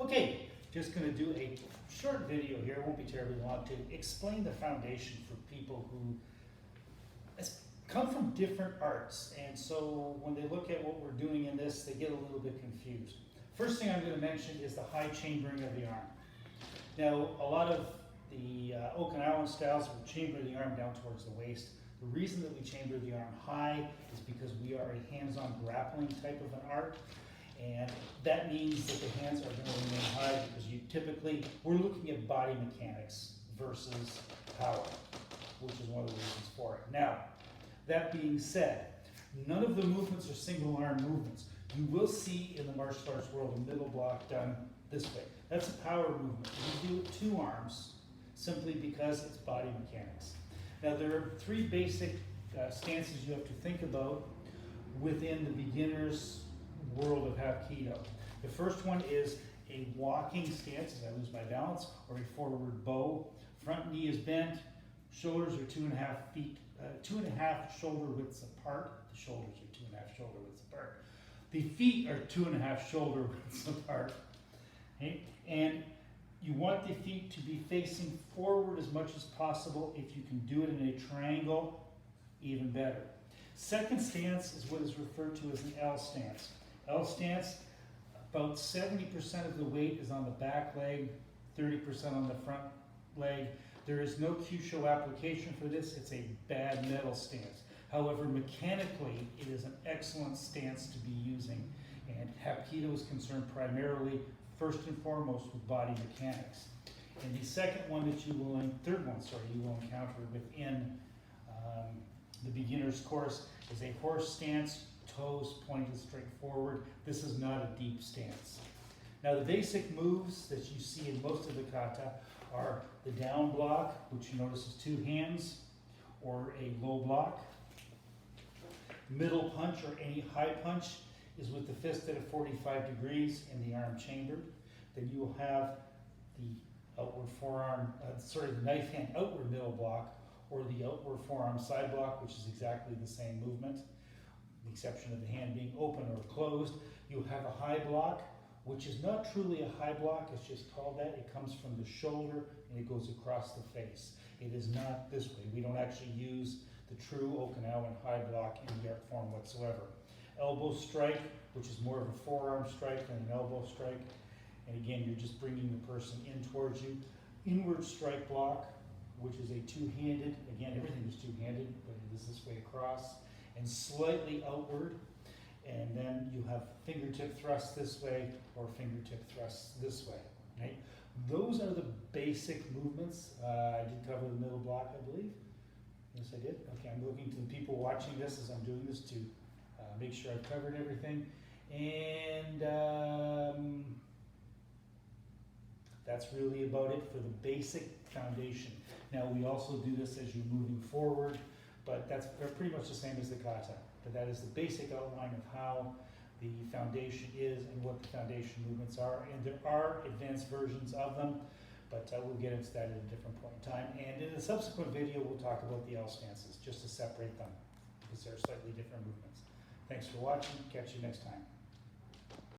Okay, just going to do a short video here, it won't be terribly long, to explain the foundation for people who come from different arts, and so when they look at what we're doing in this, they get a little bit confused. First thing I'm going to mention is the high chambering of the arm. Now, a lot of the Okinawan styles will chamber the arm down towards the waist. The reason that we chamber the arm high is because we are a hands-on grappling type of an art, and that means that the hands are going to remain high because we're looking at body mechanics versus power, which is one of the reasons for it. Now, that being said, none of the movements are single arm movements. You will see in the martial arts world a middle block done this way. That's a power movement. We do it two arms simply because it's body mechanics. Now, there are three basic stances you have to think about within the beginner's world of Hapkido. The first one is a walking stance, as I lose my balance, or a forward bow. Front knee is bent, shoulders are 2.5 shoulder widths apart. The shoulders are 2.5 shoulder widths apart. The feet are 2.5 shoulder widths apart. Okay? And you want the feet to be facing forward as much as possible. If you can do it in a triangle, even better. Second stance is what is referred to as an L stance. L stance, about 70% of the weight is on the back leg, 30% on the front leg. There is no Kyusho application for this. It's a bad metal stance. However, mechanically, it is an excellent stance to be using. And Hapkido is concerned primarily, first and foremost, with body mechanics. And the third one, you will encounter within the beginner's course is a horse stance, toes pointed straight forward. This is not a deep stance. Now, the basic moves that you see in most of the kata are the down block, which you notice is two hands, or a low block. Middle punch, or any high punch, is with the fist at a 45 degrees and the arm chambered. Then you will have the outward forearm, the knife hand outward middle block, or the outward forearm side block, which is exactly the same movement, with the exception of the hand being open or closed. You have a high block, which is not truly a high block, it's just called that. It comes from the shoulder and it goes across the face. It is not this way. We don't actually use the true Okinawan high block in the art form whatsoever. Elbow strike, which is more of a forearm strike than an elbow strike. And again, you're just bringing the person in towards you. Inward strike block, which is a two-handed, again, everything is two-handed, but it is this way across, and slightly outward. And then you have fingertip thrust this way or fingertip thrust this way. Right? Those are the basic movements. I did cover the middle block, I believe. Yes, I did. Okay, I'm looking to the people watching this as I'm doing this to make sure I've covered everything. And that's really about it for the basic foundation. Now, we also do this as you're moving forward, but that's pretty much the same as the kata. But that is the basic outline of how the foundation is and what the foundation movements are. And there are advanced versions of them, but we'll get into that at a different point in time. And in a subsequent video, we'll talk about the L stances, just to separate them, because they're slightly different movements. Thanks for watching. Catch you next time.